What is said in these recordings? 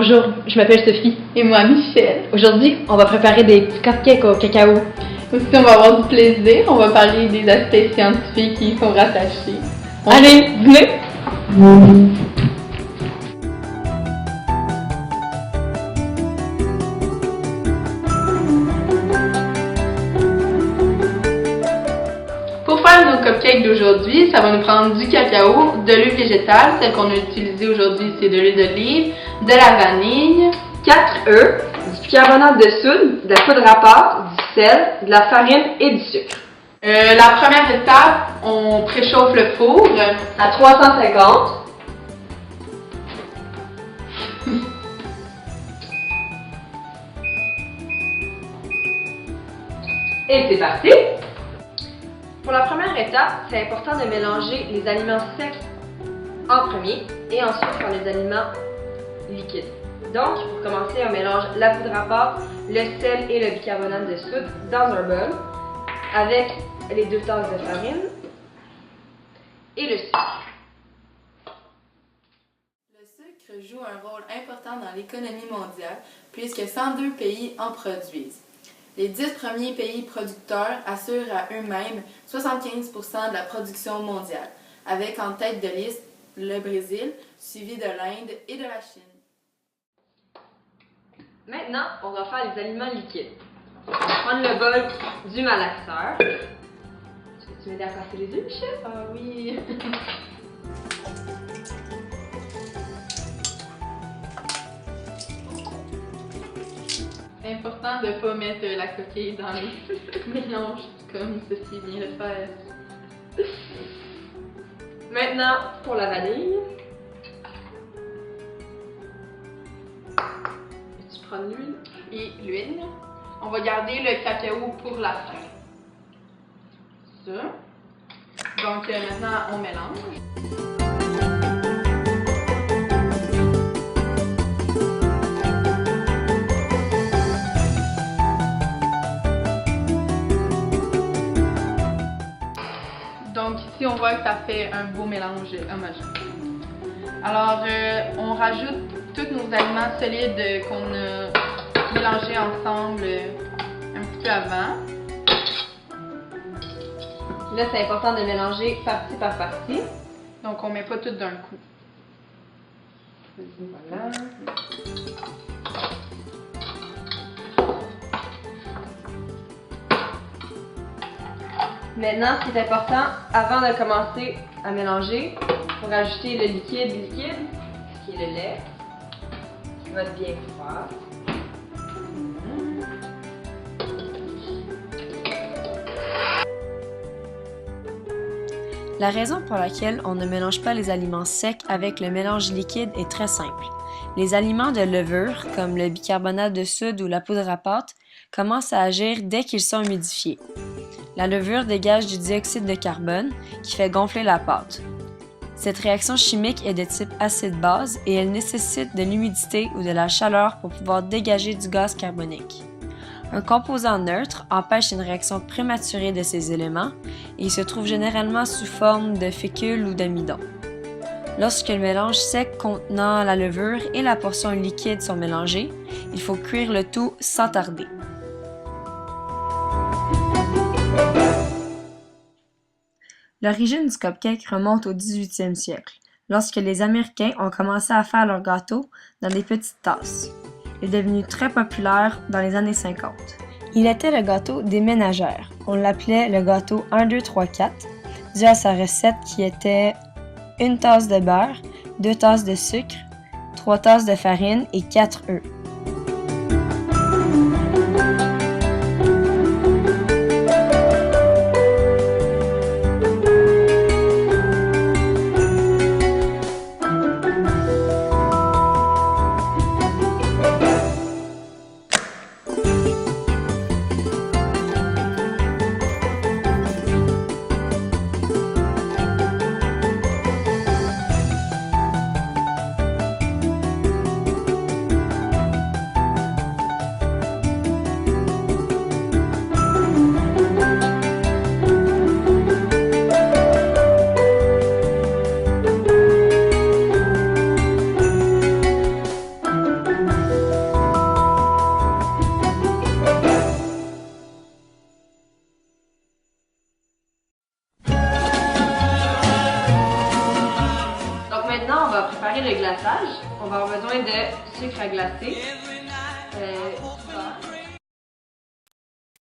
Bonjour, je m'appelle Sophie. Et moi, Michel. Aujourd'hui, on va préparer des petits cupcakes au cacao. Aussi, on va avoir du plaisir. On va parler des aspects scientifiques qui y sont rattachés. Allez, venez! Pour faire nos cupcakes d'aujourd'hui, ça va nous prendre du cacao, de l'huile végétale, celle qu'on a utilisée aujourd'hui, c'est de l'huile d'olive, de la vanille, 4 œufs, du bicarbonate de soude, de la poudre à pâte, du sel, de la farine et du sucre. La première étape, on préchauffe le four À 350. Et c'est parti! Pour la première étape, c'est important de mélanger les aliments secs en premier et ensuite faire les aliments liquides. Donc, pour commencer, on mélange la poudre à pâte, le sel et le bicarbonate de soude dans un bol avec les 2 tasses de farine et le sucre. Le sucre joue un rôle important dans l'économie mondiale puisque 102 pays en produisent. Les 10 premiers pays producteurs assurent à eux-mêmes 75% de la production mondiale, avec en tête de liste le Brésil, suivi de l'Inde et de la Chine. Maintenant, on va faire les aliments liquides. On va prendre le bol du malaxeur. Tu m'aider à casser les œufs, Michel? Ah oui! C'est important de ne pas mettre la coquille dans le mélange comme ceci vient de faire. Maintenant, pour la vanille. Tu prends l'huile. Et l'huile. On va garder le cacao pour la fin. Ça. Donc maintenant, on mélange. Donc ici, on voit que ça fait un beau mélange homogène. Alors, on rajoute tous nos aliments solides qu'on a mélangés ensemble un petit peu avant. Là, c'est important de mélanger partie par partie. Donc, on ne met pas tout d'un coup. Voilà. Maintenant, ce qui est important, avant de commencer à mélanger, il faut rajouter le liquide, ce qui est le lait, qui va être bien froid. La raison pour laquelle on ne mélange pas les aliments secs avec le mélange liquide est très simple. Les aliments de levure, comme le bicarbonate de soude ou la poudre à pâte, commencent à agir dès qu'ils sont humidifiés. La levure dégage du dioxyde de carbone qui fait gonfler la pâte. Cette réaction chimique est de type acide-base et elle nécessite de l'humidité ou de la chaleur pour pouvoir dégager du gaz carbonique. Un composant neutre empêche une réaction prématurée de ces éléments et il se trouve généralement sous forme de fécule ou d'amidon. Lorsque le mélange sec contenant la levure et la portion liquide sont mélangés, il faut cuire le tout sans tarder. L'origine du cupcake remonte au 18e siècle, lorsque les Américains ont commencé à faire leurs gâteaux dans des petites tasses. Il est devenu très populaire dans les années 50. Il était le gâteau des ménagères. On l'appelait le gâteau 1, 2, 3, 4, dû à sa recette qui était 1 tasse de beurre, 2 tasses de sucre, 3 tasses de farine et 4 œufs. de sucre à glacer.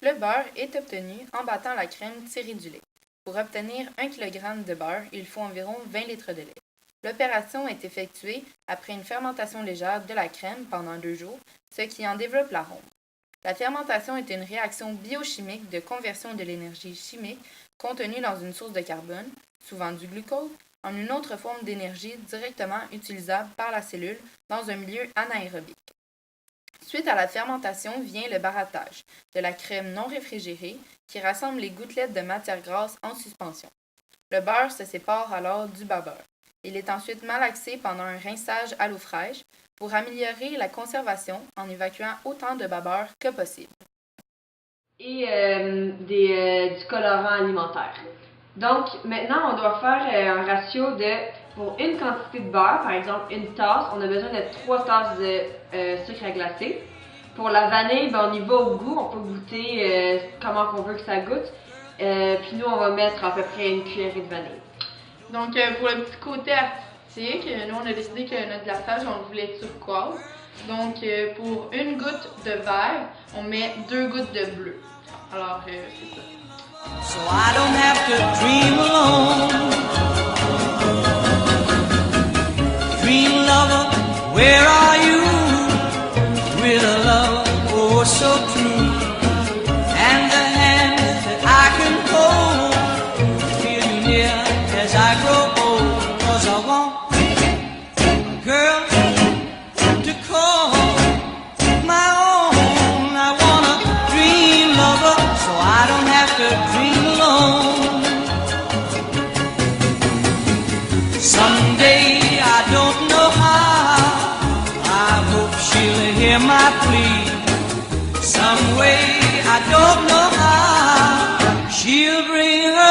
Le beurre est obtenu en battant la crème tirée du lait. Pour obtenir 1 kg de beurre, il faut environ 20 litres de lait. L'opération est effectuée après une fermentation légère de la crème pendant 2 jours, ce qui en développe l'arôme. La fermentation est une réaction biochimique de conversion de l'énergie chimique contenue dans une source de carbone, souvent du glucose, en une autre forme d'énergie directement utilisable par la cellule dans un milieu anaérobique. Suite à la fermentation vient le barattage, de la crème non réfrigérée qui rassemble les gouttelettes de matière grasse en suspension. Le beurre se sépare alors du bas-beurre. Il est ensuite malaxé pendant un rinçage à l'eau fraîche pour améliorer la conservation en évacuant autant de bas-beurre que possible. Et du colorant alimentaire. Donc, maintenant, on doit faire un ratio pour une quantité de beurre, par exemple une tasse, on a besoin de 3 tasses de sucre à glacer. Pour la vanille, on y va au goût, on peut goûter comment on veut que ça goûte. Puis nous, on va mettre à peu près une cuillerée de vanille. Donc, pour le petit côté artistique, nous, on a décidé que notre glaçage, on le voulait turquoise. Donc, pour une goutte de vert, on met 2 gouttes de bleu. Alors, c'est ça. So I don't have to dream alone. Dream lover, where are you? With a love oh so true, and the hand that I can hold, feel you near as I grow old. 'Cause I want a girl to call my own. I want a dream lover, so I don't have to dream alone. Someday I don't know how, I hope she'll hear my plea. Some way I don't know how, she'll bring her